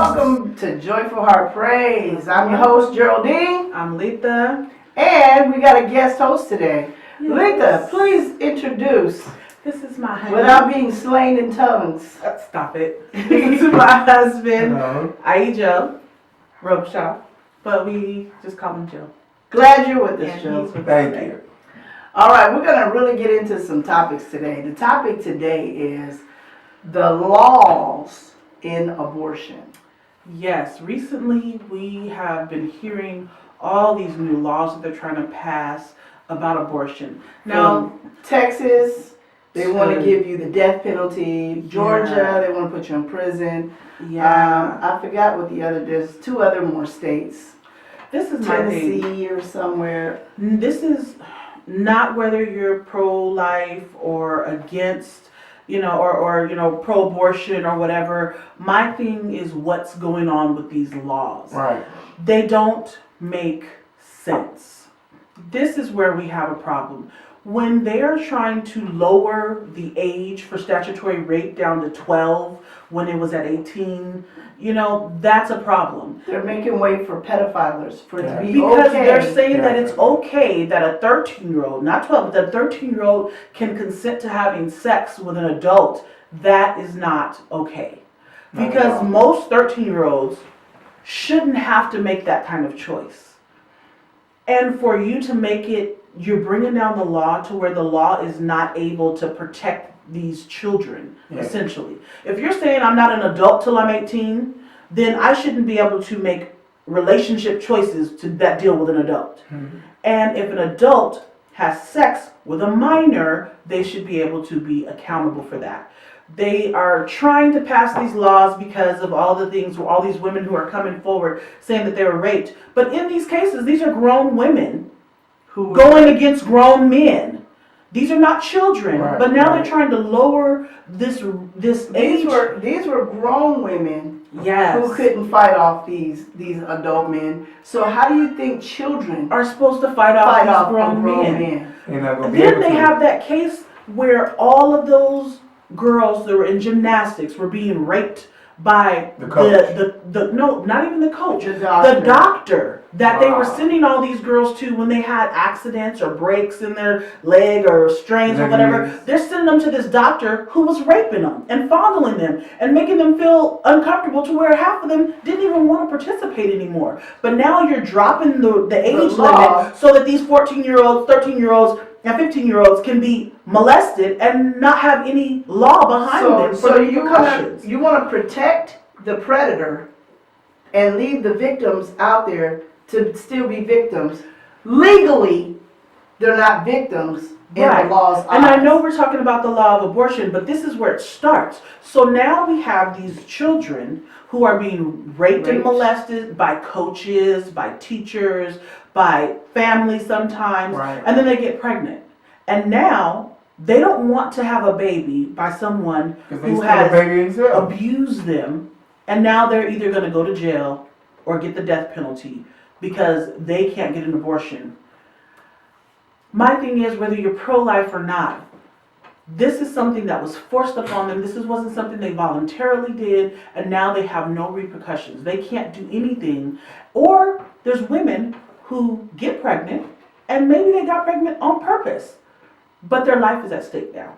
Welcome to Joyful Heart Praise. I'm your host, Geraldine. I'm Letha. And we got a guest host today. Yes. Letha, please introduce. This is my husband. Without being slain in tongues. Stop it. This is my husband, Hello. Joe, Rope Shop. But we just call him Joe. Glad you're with us, And Joe. he's with us Thank today. you. All right, we're going to really get into some topics today. The topic today is the laws in abortion. Yes, recently we have been hearing all these new laws that they're trying to pass about abortion. Now, From Texas, they want to give you the death penalty. Georgia, they want to put you in prison. yeah, I forgot what there's two other more states. this is my thing. Tennessee or somewhere. This is not whether you're pro-life or against, or pro-abortion or whatever. My thing is what's going on with these laws. Right. They don't make sense. This is where we have a problem. When they're trying to lower the age for statutory rape down to 12 when it was at 18, that's a problem. They're making way for pedophiles for it to be Because okay. they're saying that it's okay that a 13-year-old, not 12, but a 13-year-old can consent to having sex with an adult. That is not okay. Not at Because all. most 13-year-olds shouldn't have to make that kind of choice. And for you to make it, you're bringing down the law to where the law is not able to protect these children, Yeah. essentially. If you're saying I'm not an adult till I'm 18, then I shouldn't be able to make relationship choices that deal with an adult. Mm-hmm. And if an adult has sex with a minor, they should be able to be accountable for that. They are trying to pass these laws because of all the things, all these women who are coming forward saying that they were raped. But in these cases, these are grown women Who going against grown men. These are not children, Right, but now right. they're trying to lower this age. these were grown women Yes. who couldn't fight off these adult men. So how do you think children Are supposed to fight off fight these off grown men. men? They're not gonna be Then able they to. have that case where all of those girls that were in gymnastics were being raped by The coach. no, not even the coach, The doctor. the doctor that they were Wow. sending all these girls to when they had accidents or breaks in their leg or strains or whatever. Ligaments. They're sending them to this doctor who was raping them and fondling them and making them feel uncomfortable to where half of them didn't even want to participate anymore. But now you're dropping the age law. limit so that these 14-year-olds, 13-year-olds, and 15-year-olds can be molested and not have any law behind them for So the you repercussions. want to protect the predator and leave the victims out there to still be victims. Legally, they're not victims in Right. the law's And I eyes. know we're talking about the law of abortion, but this is where it starts. So now we have these children who are being raped and Raped. molested by coaches, by teachers, by families sometimes, Right. and then they get pregnant. And now they don't want to have a baby by someone Because they who still has a baby themselves. abused them, and now they're either going to go to jail or get the death penalty because they can't get an abortion. My thing is, whether you're pro-life or not, this is something that was forced upon them. This wasn't something they voluntarily did, and now they have no repercussions. They can't do anything. Or there's women who get pregnant, and maybe they got pregnant on purpose, but their life is at stake now.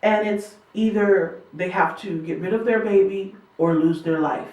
And it's either they have to get rid of their baby or lose their life.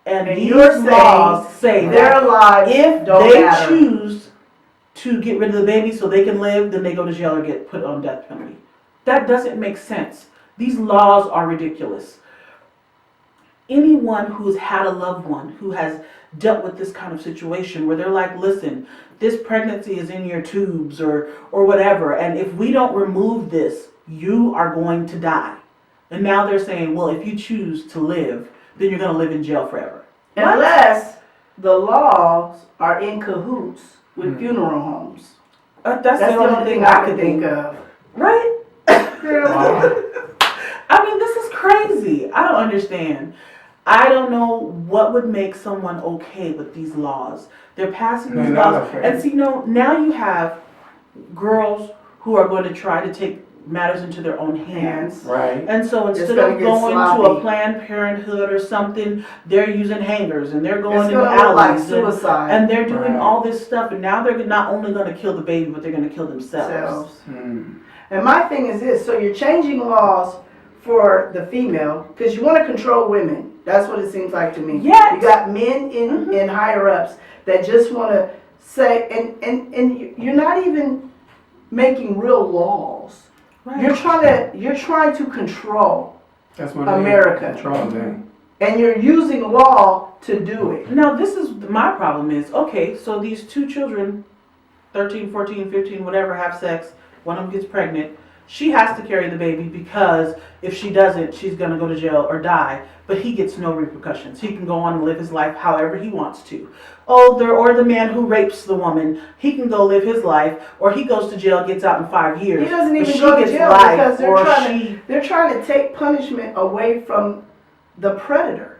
And these you're saying laws say their that lives if don't they matter. choose to get rid of the baby so they can live, then they go to jail or get put on death penalty. That doesn't make sense. These laws are ridiculous. Anyone who's had a loved one who has dealt with this kind of situation where they're like, listen, this pregnancy is in your tubes or whatever, and if we don't remove this, you are going to die. And now they're saying, well, if you choose to live, then you're going to live in jail forever. Unless the laws are in cahoots with Hmm. funeral homes. That's the only thing I can think of. Right? Wow. I mean, this is crazy. I don't understand. I don't know what would make someone okay with these laws. They're passing these They're not laws. okay. And see, now you have girls who are going to try to take matters into their own hands. Right. And so instead gonna of get going to sloppy. a Planned Parenthood or something, they're using hangers and they're going It's into gonna look like alleys suicide and they're doing Right. all this stuff. And now they're not only going to kill the baby, but they're going to kill themselves. themselves. Hmm. And my thing is this, so you're changing laws for the female, because you want to control women. That's what it seems like to me. Yet- You got men in higher ups that just want to say, and you're not even making real laws. Right. You're trying to control, That's what America. it is. Control thing. and you're using law to do it. Now, this is my problem is, okay, so these two children, 13, 14, 15, whatever, have sex, one of them gets pregnant. She has to carry the baby because if she doesn't, she's going to go to jail or die. But he gets no repercussions. He can go on and live his life however he wants to. Or the man who rapes the woman, he can go live his life, or he goes to jail, gets out in 5 years. He doesn't But even she go to gets jail life, because or they're trying to take punishment away from the predator.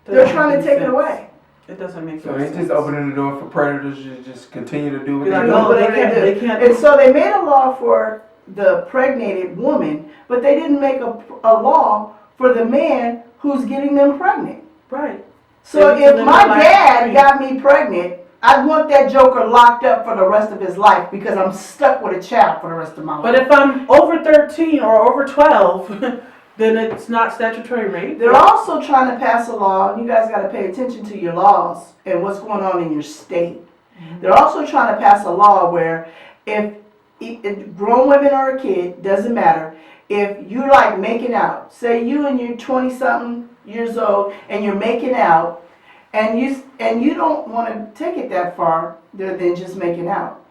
Doesn't They're make trying to any take it sense. away. It doesn't make So any they sense. just opening the door for predators to just continue to do what Be they like, do. oh, What they they can't, do. they can't. And so they made a law for the pregnated woman, but they didn't make a law for the man who's getting them pregnant. Right. So They need to if live my their life dad free. got me pregnant, I'd want that joker locked up for the rest of his life because I'm stuck with a child for the rest of my life. But if I'm over 13 or over 12, then it's not statutory rape. They're also trying to pass a law, and you guys got to pay attention to your laws and what's going on in your state. They're also trying to pass a law where if grown women or a kid, doesn't matter, if you like making out, say you and you're 20-something years old and you're making out, and you don't want to take it that far than just making out.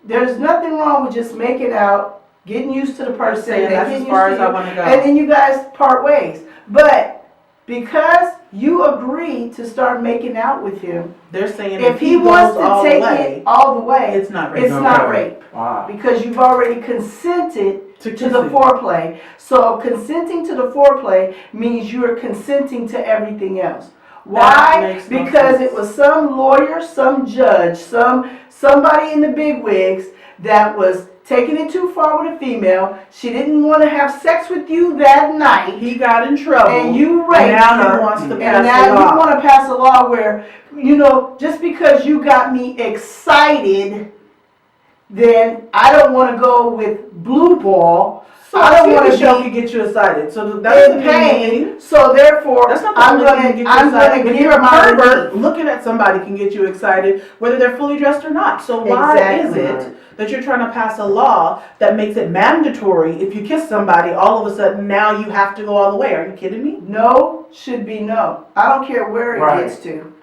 There's nothing wrong with just making out, getting used to the person, saying they that's getting as far used as to I you, wanna go. and then you guys part ways. But because you agreed to start making out with him, They're saying if he wants goes all to the take way, it all the way, it's not rape. it's not Okay. rape. Wow. Because you've already consented To to the kissing. foreplay. So consenting to the foreplay means you're consenting to everything else. Why? makes no Because sense. it was some lawyer, some judge, somebody in the big wigs that was taking it too far with a female. She didn't want to have sex with you that night. He got in trouble. And you raped and now her, he wants to and pass now a you law. want to pass a law where, just because you got me excited, then I don't want to go with blue ball. So I don't a want TV to show be can get you excited. So that's in pain. So therefore, That's not the I'm only thing that can get you excited. If give you're a my pervert, relief. looking at somebody can get you excited, whether they're fully dressed or not. So why Exactly. is it that you're trying to pass a law that makes it mandatory if you kiss somebody, all of a sudden now you have to go all the way? Are you kidding me? No should be no. I don't care where it Right. gets to.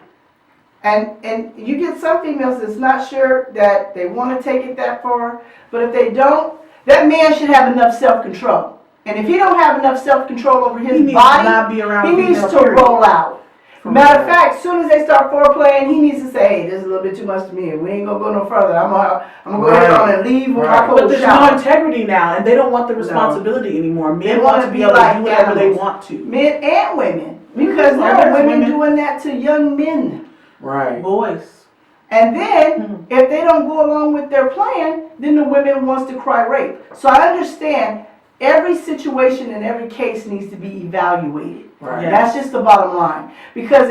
And you get some females that's not sure that they want to take it that far, but if they don't, that man should have enough self-control. And if he don't have enough self-control over He his needs to body, not be around he needs female, to period. roll out. Matter of fact, as soon as they start foreplaying, he needs to say, "Hey, this is a little bit too much to me. We ain't gonna go no further. I'm gonna go ahead on and leave with my Right. But cold there's shower." no integrity now, and they don't want the responsibility anymore. They Men wanna want to be be able like to do whatever they animals. want to. Men and women, because Mhm. there Oh, are there's women women. doing that to young men. Right. Boys. And then, Mhm. if they don't go along with their plan, then the women wants to cry rape. So I understand every situation and every case needs to be evaluated. Right. Yeah. That's just the bottom line. Because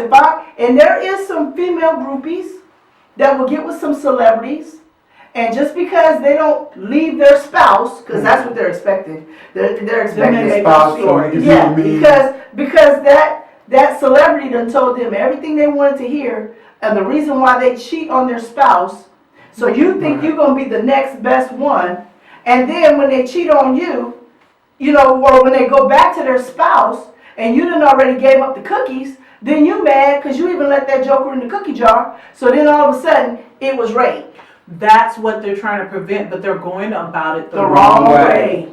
and there is some female groupies that will get with some celebrities, and just because they don't leave their spouse, because that's what they're expected, they're Then expected. they Spouse, make so up he can Yeah, be me. because that celebrity done told them everything they wanted to hear, and the reason why they cheat on their spouse. So you think Right. you're gonna be the next best one, and then when they cheat on you, or when they go back to their spouse, and you done already gave up the cookies, then you mad because you even let that joker in the cookie jar. So then all of a sudden it was rape. That's what they're trying to prevent, but they're going about it The wrong way. way.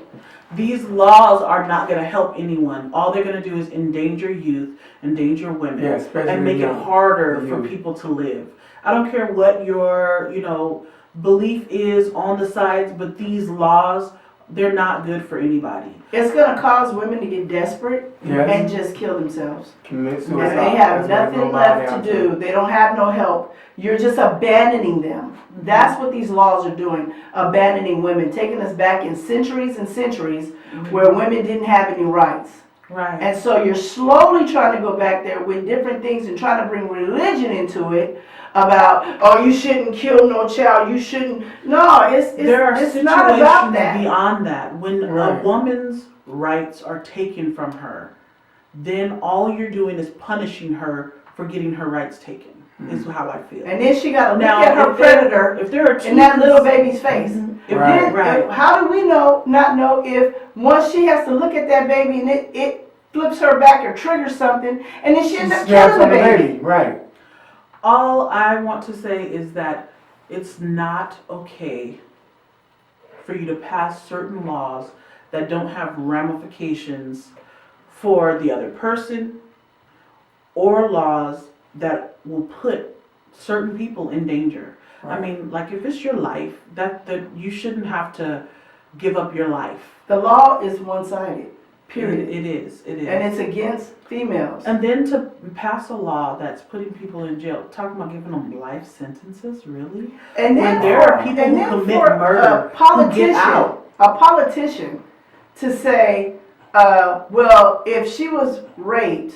These laws are not going to help anyone. All they're going to do is endanger youth, endanger women, Yeah, especially and make it young. harder The for youth. people to live. I don't care what your, belief is on the sides, but these laws they're not good for anybody. It's gonna cause women to get desperate Yes. and just kill themselves. Commit And suicide. they have That's what nothing it's left gonna to boil down do. They don't have no help. You're just abandoning them. That's what these laws are doing, abandoning women, taking us back in centuries and centuries where women didn't have any rights. Right. And so you're slowly trying to go back there with different things and trying to bring religion into it about, oh, you shouldn't kill no child, you shouldn't. No, There are it's situations not about that. beyond that. When Right. a woman's rights are taken from her, then all you're doing is punishing her for getting her rights taken, is how I feel. And then she got to look Now, at her if there- predator If there are two in that little baby's face. Mhm. If Right. there- right. How do we not know if once she has to look at that baby and it flips her back or triggers something, and then she ends up Snaps killing the on baby? Right. All I want to say is that it's not okay for you to pass certain laws that don't have ramifications for the other person, or laws that will put certain people in danger. I Right. mean, like if it's your life, that you shouldn't have to give up your life. The law is one-sided, period. It is. And it's against females. And then to pass a law that's putting people in jail, talking about giving them life sentences, really? And When then there are people and who then commit for murder, a politician to say, well, if she was raped,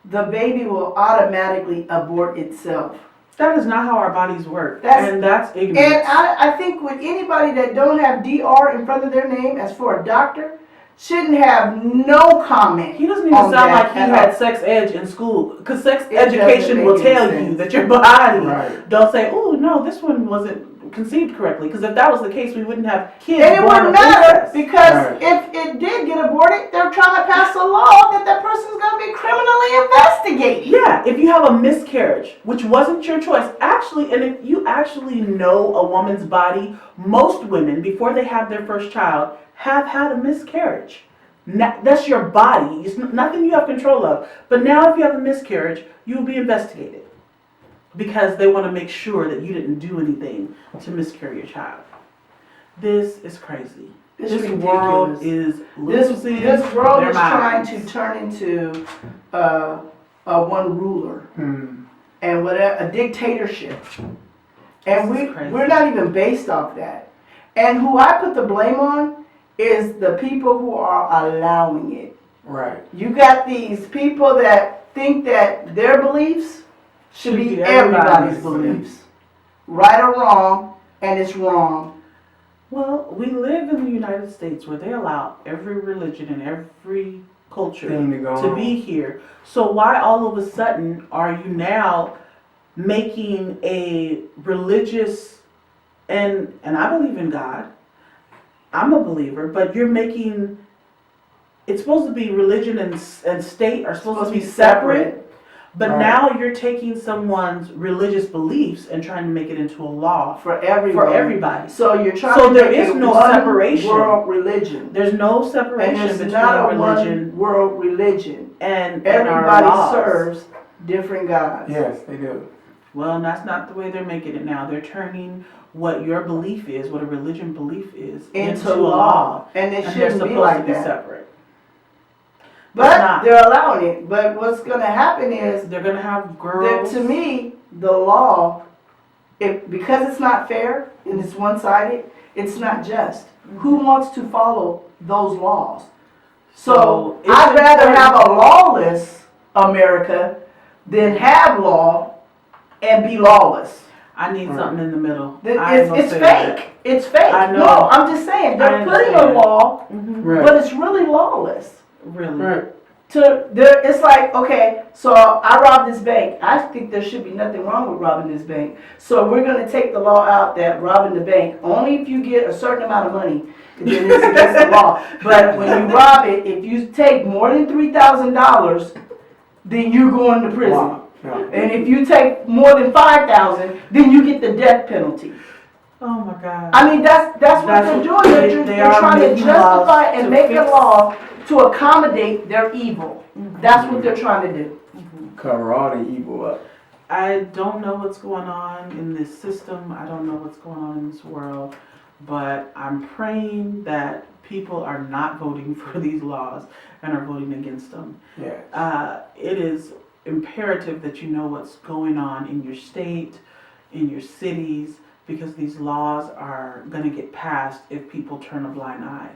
the baby will automatically abort itself. That is not how our bodies work. That's- and that's And ignorance. I think with anybody that don't have DR in front of their name as for a doctor, shouldn't have no comment. He doesn't even on sound that like he at had all. sex ed in school. Because sex It doesn't education will make any tell sense. you that your body, Right. don't say, oh, no, this one wasn't conceived correctly. Because if that was the case, we wouldn't have kids And it born wouldn't of matter incest. because Right. if it did get aborted, they're trying to pass a law that person's going to be criminally investigated. Yeah, if you have a miscarriage, which wasn't your choice, actually, and if you actually know a woman's body, most women, before they have their first child, have had a miscarriage. That's your body. It's nothing you have control of. But now if you have a miscarriage, you will be investigated. Because they want to make sure that you didn't do anything to miscarry your child. This is crazy. It's This ridiculous. world is losing This world their is trying minds. to turn into a one ruler and a dictatorship. And This is crazy. we're not even based off that. And who I put the blame on is the people who are allowing it. Right. You got these people that think that their beliefs should be everybody's everybody's beliefs. Right or wrong, and it's wrong. Well, we live in the United States where they allow every religion and every culture Thing to go to on. be here. So why all of a sudden are you now making a religious and I believe in God. I'm a believer, but you're making it's supposed to be religion and state are supposed to be separate. But Right. now you're taking someone's religious beliefs and trying to make it into a law For everyone. for everybody. So you're trying So to there make is it no one separation. world religion. There's no And separation it's between not a religion one world religion. and our Everybody laws. serves different gods. Yes, they do. Well, that's not the way they're making it now. They're turning what your belief is, what a religion belief is, Into a law. law. And it And they're shouldn't supposed be like to be that. separate. It's But not. they're allowing it. But what's going to happen is They're gonna have that girls. to me, the law, because it's not fair and it's one-sided, it's not just. Who wants to follow those laws? So it's I'd rather important- have a lawless America than have law and be lawless. I need Right. something in the middle. Th- I ain't It's, gonna it's say fake. It's fake. I know. No, I'm just saying, I they're putting a understand. law, that. Mhm. Right. but it's really lawless. Really. Right. It's like, okay, so I robbed this bank. I think there should be nothing wrong with robbing this bank. So we're gonna take the law out that robbing the bank, only if you get a certain amount of money, then it's against the law. But when you rob it, if you take more than $3,000, then you're going to prison. Wow. Yeah. And if you take more than 5,000, then you get the death penalty. Oh my God. I mean, that's what That's they're what doing. they They're are trying to making justify laws and to make a fix- law to accommodate their evil. That's what they're trying to do. Cover all the evil up. I don't know what's going on in this system. I don't know what's going on in this world. but I'm praying that people are not voting for these laws and are voting against them. Yes. It is imperative that you know what's going on in your state, in your cities, because these laws are going to get passed if people turn a blind eye.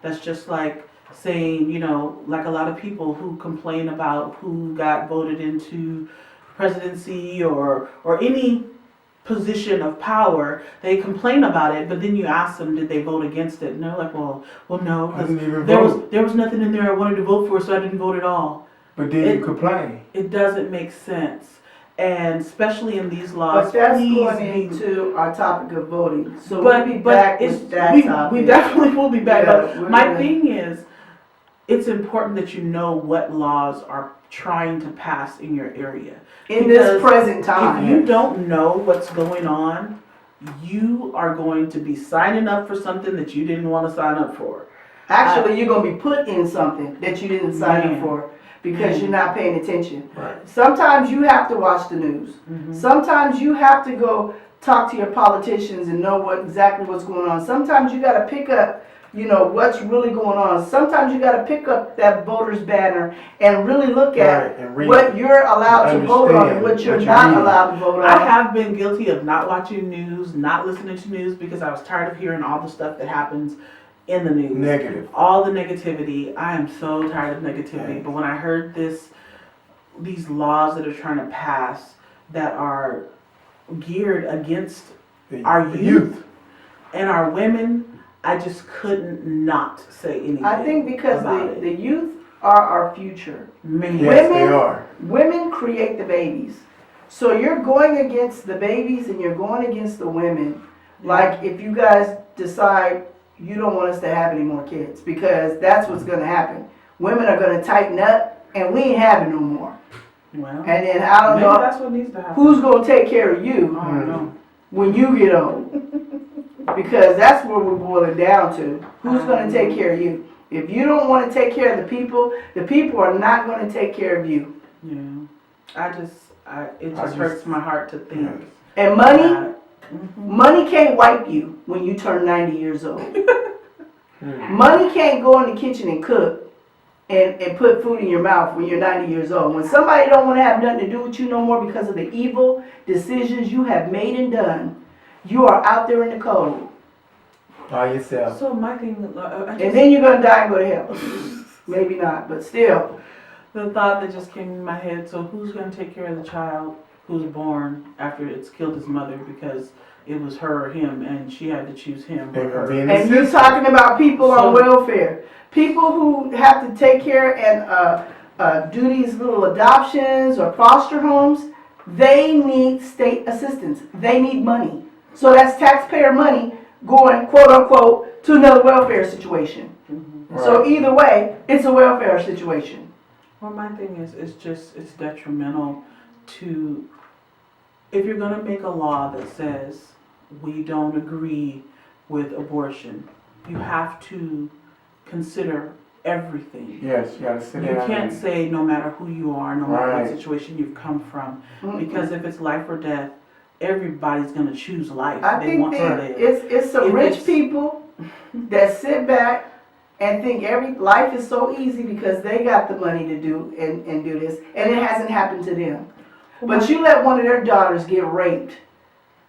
That's just like saying, like a lot of people who complain about who got voted into presidency or any position of power, they complain about it, but then you ask them, did they vote against it? And they're like, well, no, I didn't even there vote. was nothing in there I wanted to vote for, so I didn't vote at all. But then you complain. It doesn't make sense, and especially in these laws. But that's please going be- into our topic of voting. So but we'll be back it's, with that we topic. definitely will be back. Yeah, But we're my gonna- thing is, it's important that you know what laws are trying to pass in your area. In this Because present If time. you don't know what's going on, you are going to be signing up for something that you didn't want to sign up for. Actually, you're gonna be put in something that you didn't sign up Man. for because you're not paying attention. Right. Sometimes you have to watch the news. Mhm. Sometimes you have to go talk to your politicians and know exactly what's going on. Sometimes you gotta pick up, what's really going on. Sometimes you gotta pick up that voter's banner and really look at Right, and read what it. you're allowed to vote on and what Understand you're what not you're allowed to vote on. I have been guilty of not watching news, not listening to news because I was tired of hearing all the stuff that happens in the news. Negative. All the negativity. I am so tired of negativity. Yes. But when I heard these laws that are trying to pass that are geared against our The youth and our women, I just couldn't not say anything. I think because about the youth are our future. Man. Yes, they Women- are. Women create the babies. So you're going against the babies and you're going against the women. Like if you guys decide you don't want us to have any more kids, because that's what's gonna happen. Women are gonna tighten up and we ain't having no more. Well, And then I don't maybe know that's what needs to happen. who's gonna take care of you I don't know. when you get old. Because that's where we're boiling down to. Who's gonna take care of you? If you don't wanna take care of the people are not gonna take care of you. Yeah. It I just just- hurts my heart to think. Yes. And money, that- money can't wipe you when you turn 90 years old. Mm. Money can't go in the kitchen and cook and put food in your mouth when you're 90 years old. When somebody don't want to have nothing to do with you no more because of the evil decisions you have made and done, you are out there in the cold. By yourself. So my thing, And then you're going to die and go to hell. Maybe not, but still. the thought that just came in my head, so who's going to take care of the child who's born after it's killed his mother because it was her or him and she had to choose him or They're gonna her? be in the And you're system. talking about people on So- welfare. People who have to take care and do these little adoptions or foster homes, they need state assistance. They need money. So that's taxpayer money going, quote unquote, to another welfare situation. Mhm. So Right. either way, it's a welfare situation. Well, my thing is, it's detrimental to, if you're going to make a law that says we don't agree with abortion, you have to consider everything. Yes, you gotta sit You down. can't and- say no matter who you are, no matter what Right. situation you've come from, Mm-mm. because if it's life or death, everybody's going to choose life. I They think want to live. it's some If rich it's- people that sit back and think life is so easy because they got the money to do and do this, and it hasn't happened to them. But you let one of their daughters get raped.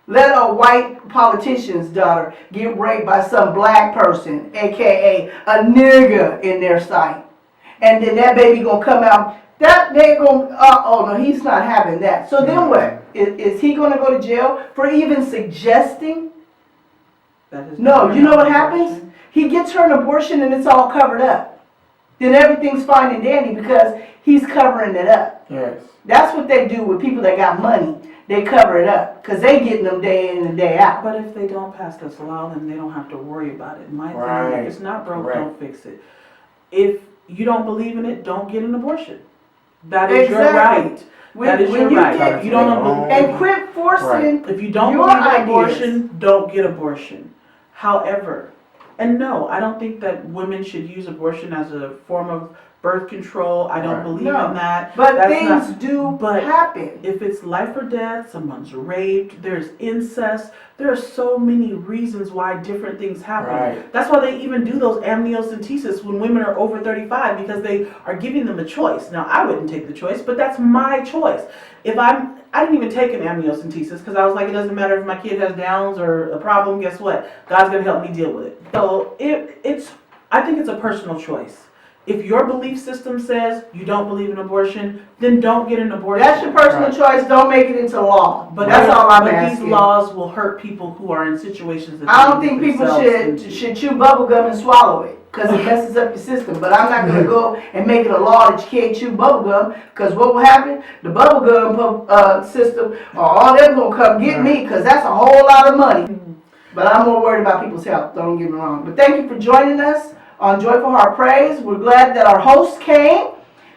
Let a white politician's daughter get raped by some black person, aka a nigga in their sight. And then that baby gonna come out, that they gonna, oh no, he's not having that. So then what? Is he gonna go to jail for even suggesting? That is No, not you know what an happens? abortion. He gets her an abortion and it's all covered up. Then everything's fine and dandy because he's covering it up. Yes. That's what they do with people that got money. They cover it up because they getting them day in and day out. But if they don't pass this law, then they don't have to worry about it. My thing, Right. if it's not broke, Correct. don't fix it. If you don't believe in it, don't get an abortion. That is your Exactly. right. That is your you right. get- If you don't Right. and quit forcing. if you don't your believe in ideas. abortion, don't get abortion. However, and no, I don't think that women should use abortion as a form of birth control. I don't Right. believe No. in that. But That's things not- do but- happen. If it's life or death, someone's raped, there's incest, there are so many reasons why different things happen. Right. That's why they even do those amniocentesis when women are over 35, because they are giving them a choice. Now, I wouldn't take the choice, but that's my choice. I didn't even take an amniocentesis because I was like, it doesn't matter if my kid has Downs or a problem, guess what? God's gonna help me deal with it. So I think it's a personal choice. If your belief system says you don't believe in abortion, then don't get an abortion. That's your personal choice. Don't make it into law. But That's all I'm but asking. these laws will hurt people who are in situations that I they don't think put people themselves should into. chew bubble gum and swallow it because it messes up your system. But I'm not going to go and make it a law that you can't chew bubble gum because what will happen? The bubble gum system, all them going to come get me because that's a whole lot of money. But I'm more worried about people's health. Don't get me wrong. But thank you for joining us on Joyful Heart Praise. We're glad that our host came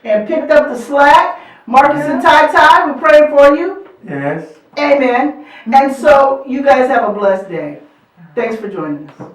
and picked up the slack. Marcus and Tai, we're praying for you. Yes. Amen. And so you guys have a blessed day. Thanks for joining us.